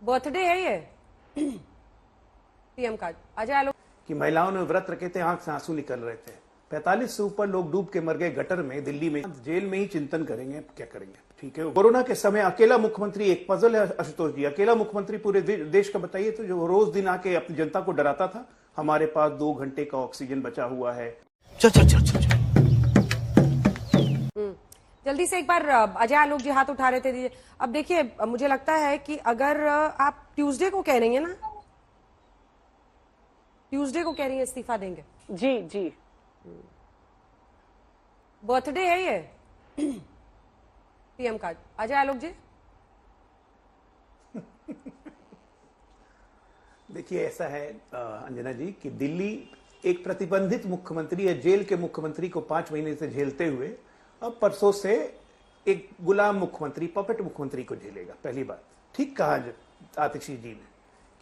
Birthday है ये PM का। अजय आलोक कि महिलाओं ने व्रत रखे थे, आंख से आंसू निकल रहे थे। 45 से ऊपर लोग डूब के मर गए गटर में दिल्ली में। जेल में ही चिंतन करेंगे क्या करेंगे। ठीक है, कोरोना के समय अकेला मुख्यमंत्री एक पजल है। आशुतोष जी, अकेला मुख्यमंत्री पूरे देश का बताइए तो, जो रोज दिन आके अपनी जनता को डराता था, हमारे पास 2 घंटे का ऑक्सीजन बचा हुआ है। चल चल चल चल जल्दी से एक बार अजय आलोक जी हाथ उठा रहे थे। अब देखिए, मुझे लगता है कि अगर आप ट्यूसडे को कह रही हैं ना, ट्यूसडे को कह रही हैं इस्तीफा देंगे। जी जी, बर्थडे है ये पीएम का। अजय आलोक जी देखिए, ऐसा है अंजना जी कि दिल्ली एक प्रतिबंधित मुख्यमंत्री या जेल के मुख्यमंत्री को 5 महीने से झेलते हुए अब परसों से एक गुलाम मुख्यमंत्री, पपेट मुख्यमंत्री को झेलेगा। पहली बात, ठीक कहा आतिशी जी ने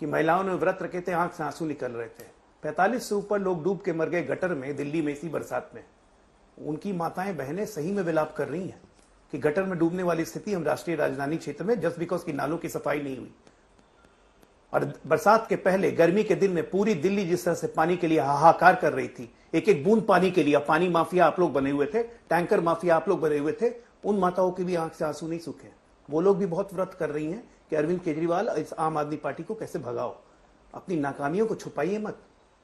कि महिलाओं ने व्रत रखे थे, आंख से आंसू निकल रहे थे। 45 से ऊपर लोग डूब के मर गए गटर में दिल्ली में इसी बरसात में। उनकी माताएं बहनें सही में विलाप कर रही हैं कि गटर में डूबने वाली स्थिति हम राष्ट्रीय राजधानी क्षेत्र में जस्ट बिकॉज की नालों की सफाई नहीं हुई। और बरसात के पहले गर्मी के दिन में पूरी दिल्ली जिस तरह से पानी के लिए हाहाकार कर रही थी, एक एक बूंद पानी के लिए, पानी माफिया आप लोग बने हुए थे, टैंकर माफिया आप लोग बने हुए थे, उन माताओं की भी आंख से आंसू नहीं सूखे। वो लोग भी बहुत व्रत कर रही हैं कि अरविंद केजरीवाल इस आम आदमी पार्टी को कैसे भगाओ। अपनी नाकामियों को छुपाइए मत।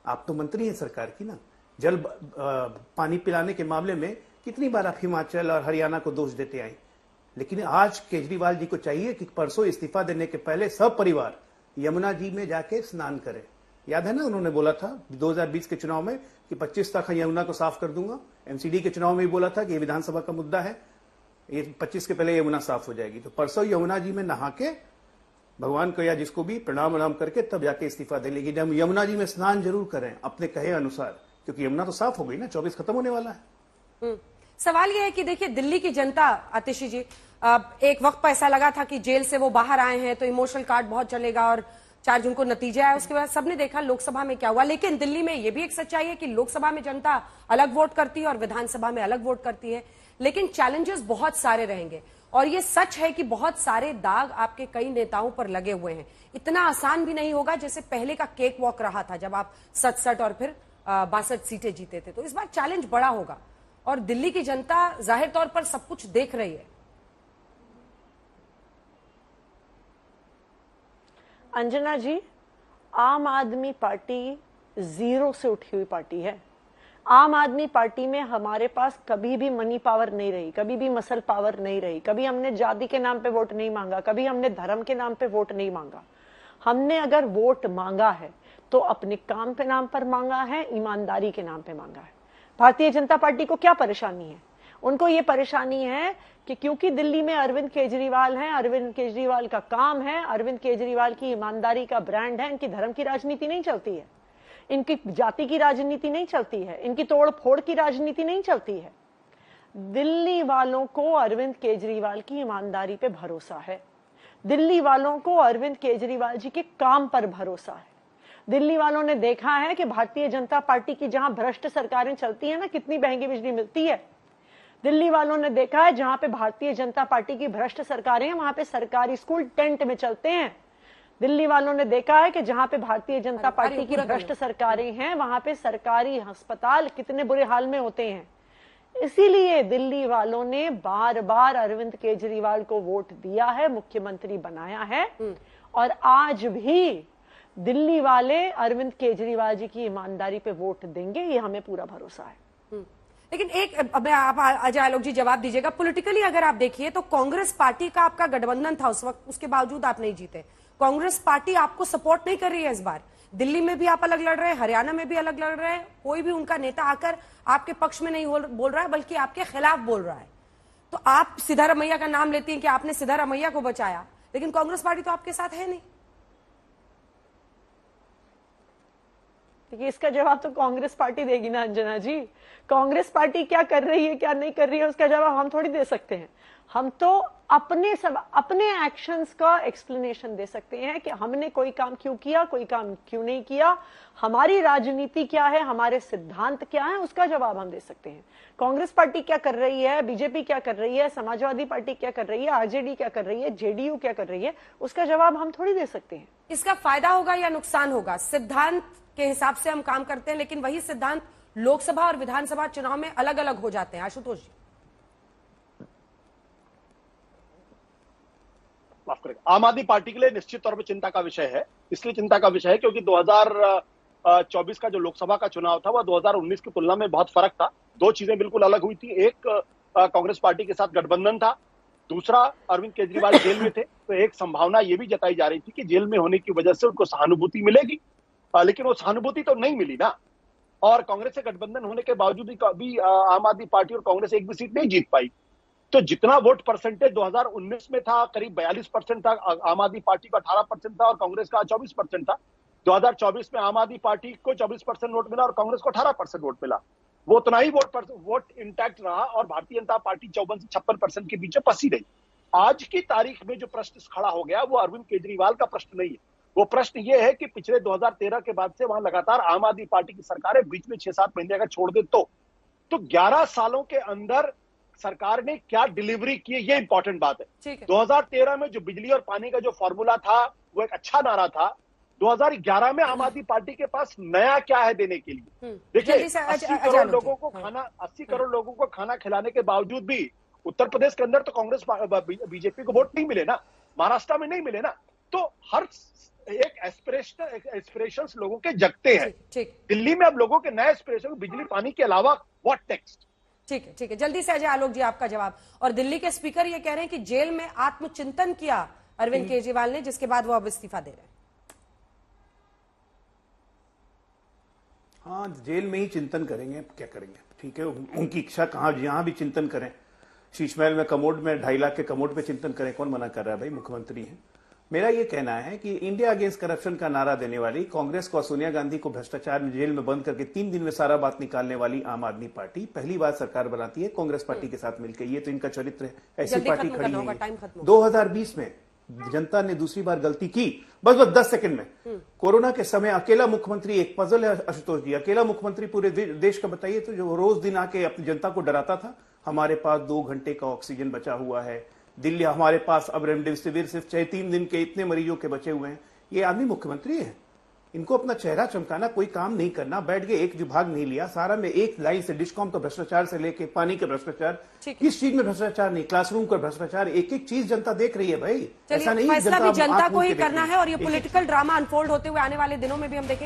आप तो मंत्री हैं सरकार की ना। जल पानी पिलाने के मामले में कितनी बार आप हिमाचल और हरियाणा को दोष देते आए, लेकिन आज केजरीवाल जी को चाहिए कि परसों इस्तीफा देने के पहले सब परिवार यमुना जी में जाके स्नान करें। याद है ना, उन्होंने बोला था 2020 के चुनाव में कि 25 तक यमुना को साफ कर दूंगा। एमसीडी के चुनाव में भी बोला था कि ये विधानसभा का मुद्दा है, ये 25 के पहले यमुना साफ हो जाएगी। तो परसों यमुना जी में नहा के भगवान को या जिसको भी प्रणाम करके तब जाके इस्तीफा दे लेगी। जब यमुना जी में स्नान जरूर करें अपने कहे अनुसार, क्योंकि यमुना तो साफ हो गई ना, 24 खत्म होने वाला है। सवाल यह है कि देखिए, दिल्ली की जनता, आतिशी जी, एक वक्त पर ऐसा लगा था कि जेल से वो बाहर आए हैं तो इमोशनल कार्ड बहुत चलेगा और 4 जून को नतीजे आए। उसके बाद सबने देखा लोकसभा में क्या हुआ। लेकिन दिल्ली में यह भी एक सच्चाई है कि लोकसभा में जनता अलग वोट करती है और विधानसभा में अलग वोट करती है। लेकिन चैलेंजेस बहुत सारे रहेंगे और ये सच है कि बहुत सारे दाग आपके कई नेताओं पर लगे हुए हैं। इतना आसान भी नहीं होगा जैसे पहले का केक वॉक रहा था जब आप 67 और फिर 62 सीटें जीते थे। तो इस बार चैलेंज बड़ा होगा और दिल्ली की जनता जाहिर तौर पर सब कुछ देख रही है। अंजना जी, आम आदमी पार्टी जीरो से उठी हुई पार्टी है। आम आदमी पार्टी में हमारे पास कभी भी मनी पावर नहीं रही, कभी भी मसल पावर नहीं रही, कभी हमने जाति के नाम पे वोट नहीं मांगा, कभी हमने धर्म के नाम पे वोट नहीं मांगा। हमने अगर वोट मांगा है तो अपने काम के नाम पर मांगा है, ईमानदारी के नाम पे मांगा है। भारतीय जनता पार्टी को क्या परेशानी है? उनको ये परेशानी है कि क्योंकि दिल्ली में अरविंद केजरीवाल हैं, अरविंद केजरीवाल का काम है, अरविंद केजरीवाल की ईमानदारी का ब्रांड है, इनकी धर्म की राजनीति नहीं चलती है, इनकी जाति की राजनीति नहीं चलती है, इनकी तोड़ फोड़ की राजनीति नहीं चलती है। दिल्ली वालों को अरविंद केजरीवाल की ईमानदारी पे भरोसा है। दिल्ली वालों को अरविंद केजरीवाल जी के काम पर भरोसा है। दिल्ली वालों ने देखा है कि भारतीय जनता पार्टी की जहां भ्रष्ट सरकारें चलती है ना, कितनी महंगी बिजली मिलती है। दिल्ली वालों ने देखा है जहां पे भारतीय जनता पार्टी की भ्रष्ट सरकारें हैं वहां पे सरकारी स्कूल टेंट में चलते हैं। दिल्ली वालों ने देखा है कि जहां पे भारतीय जनता पार्टी की भ्रष्ट सरकारें हैं वहां पे सरकारी अस्पताल कितने बुरे हाल में होते हैं। इसीलिए दिल्ली वालों ने बार बार अरविंद केजरीवाल को वोट दिया है, मुख्यमंत्री बनाया है और आज भी दिल्ली वाले अरविंद केजरीवाल जी की ईमानदारी पे वोट देंगे, ये हमें पूरा भरोसा है। लेकिन एक, अब आप अजय आलोक जी जवाब दीजिएगा, पॉलिटिकली अगर आप देखिए तो कांग्रेस पार्टी का आपका गठबंधन था उस वक्त, उसके बावजूद आप नहीं जीते। कांग्रेस पार्टी आपको सपोर्ट नहीं कर रही है इस बार। दिल्ली में भी आप अलग लड़ रहे हैं, हरियाणा में भी अलग लड़ रहे हैं, कोई भी उनका नेता आकर आपके पक्ष में नहीं बोल रहा है बल्कि आपके खिलाफ बोल रहा है। तो आप सिद्धारमैया का नाम लेती हैं कि आपने सिद्धारमैया को बचाया, लेकिन कांग्रेस पार्टी तो आपके साथ है नहीं। देखिए, इसका जवाब तो कांग्रेस पार्टी देगी ना अंजना जी। कांग्रेस पार्टी क्या कर रही है क्या नहीं कर रही है उसका जवाब हम थोड़ी दे सकते हैं। हम तो अपने एक्शंस का एक्सप्लेनेशन दे सकते हैं कि हमने कोई काम क्यों किया, कोई काम क्यों नहीं किया, हमारी राजनीति क्या है, हमारे सिद्धांत क्या है, उसका जवाब हम दे सकते हैं। कांग्रेस पार्टी क्या कर रही है, बीजेपी क्या कर रही है, समाजवादी पार्टी क्या कर रही है, आरजेडी क्या कर रही है, जेडीयू क्या कर रही है, उसका जवाब हम थोड़ी दे सकते हैं। इसका फायदा होगा या नुकसान होगा? सिद्धांत के हिसाब से हम काम करते हैं, लेकिन वही सिद्धांत लोकसभा और विधानसभा चुनाव में अलग अलग हो जाते हैं। आशुतोष जी, माफ करेगा, आम आदमी पार्टी के लिए निश्चित तौर पर चिंता का विषय है। इसलिए चिंता का विषय है क्योंकि 2024 का जो लोकसभा का चुनाव था वह 2019 की तुलना में बहुत फर्क था। दो चीजें बिल्कुल अलग हुई थी। एक, कांग्रेस पार्टी के साथ गठबंधन था। दूसरा, अरविंद केजरीवाल जेल में थे, तो एक संभावना यह भी जताई जा रही थी कि जेल में होने की वजह से उनको सहानुभूति मिलेगी, लेकिन वो सहानुभूति तो नहीं मिली ना। और कांग्रेस से गठबंधन होने के बावजूद भी आम आदमी पार्टी और कांग्रेस एक भी सीट नहीं जीत पाई। तो जितना वोट परसेंटेज 2019 में था, करीब 42% था, आम आदमी पार्टी का 18% था और कांग्रेस का 24% था। 2024 में आम आदमी पार्टी को 24% वोट मिला और कांग्रेस को 18% वोट मिला। वो उतना ही वोट इंटैक्ट रहा और भारतीय जनता पार्टी 54 से 56% के बीच में फंसी रही। आज की तारीख में जो प्रश्न खड़ा हो गया वो अरविंद केजरीवाल का प्रश्न नहीं है। वो प्रश्न ये है कि पिछले 2013 के बाद से वहां लगातार आम आदमी पार्टी की सरकार है, बीच में 6-7 महीने अगर छोड़ दे तो 11 सालों के अंदर सरकार ने क्या डिलीवरी की है, ये इंपॉर्टेंट बात है। 2013 में जो बिजली और पानी का जो फॉर्मूला था वो एक अच्छा नारा था। 2011 में आम आदमी पार्टी के पास नया क्या है देने के लिए? देखिए, 80 करोड़ लोगों को खाना खिलाने के बावजूद भी उत्तर प्रदेश के अंदर तो कांग्रेस बीजेपी को वोट नहीं मिले ना, महाराष्ट्र में नहीं मिले ना। तो हर एक एस्पिरेशंस लोगों के जगते हैं। दिल्ली में अब लोगों के नए एस्पिरेशन बिजली पानी के अलावा व्हाट नेक्स्ट? ठीक है, जल्दी से अजय आलोक जी आपका जवाब। और दिल्ली के स्पीकर ये कह रहे हैं कि जेल में आत्मचिंतन किया अरविंद केजरीवाल ने, जिसके बाद वो अब इस्तीफा दे रहे हैं। हाँ, जेल में ही चिंतन करेंगे, क्या करेंगे? ठीक है, उनकी इच्छा, कहाँ जहां भी चिंतन करें। शीश महल में कमोड में 2.5 लाख के कमोड पे चिंतन करें, कौन मना कर रहा है भाई? मुख्यमंत्री हैं। मेरा ये कहना है कि इंडिया अगेंस्ट करप्शन का नारा देने वाली कांग्रेस को, सोनिया गांधी को भ्रष्टाचार में जेल में बंद करके 3 दिन में सारा बात निकालने वाली आम आदमी पार्टी पहली बार सरकार बनाती है कांग्रेस पार्टी के साथ मिलकर। ये तो इनका चरित्र है, ऐसी पार्टी खड़ी है। 2020 में जनता ने दूसरी बार गलती की, बस 10 सेकंड में। कोरोना के समय अकेला मुख्यमंत्री, एक पजल है आशुतोष जी, अकेला मुख्यमंत्री पूरे देश का बताइए तो, जो रोज दिन आके अपनी जनता को डराता था। हमारे पास 2 घंटे का ऑक्सीजन बचा हुआ है, दिल्ली हमारे पास अब रेमडेसिविर सिर्फ 3 दिन के इतने मरीजों के बचे हुए हैं। ये आदमी मुख्यमंत्री है, इनको अपना चेहरा चमकाना, कोई काम नहीं करना, बैठ के एक विभाग नहीं लिया, सारा में एक लाइन से डिस्कॉम का भ्रष्टाचार से लेके पानी के भ्रष्टाचार, किस चीज में भ्रष्टाचार नहीं, क्लासरूम का भ्रष्टाचार, एक एक चीज जनता देख रही है भाई। ऐसा नहीं, फैसला भी जनता को ही करना है और ये पॉलिटिकल ड्रामा अनफोल्ड होते हुए आने वाले दिनों में भी हम देखेंगे।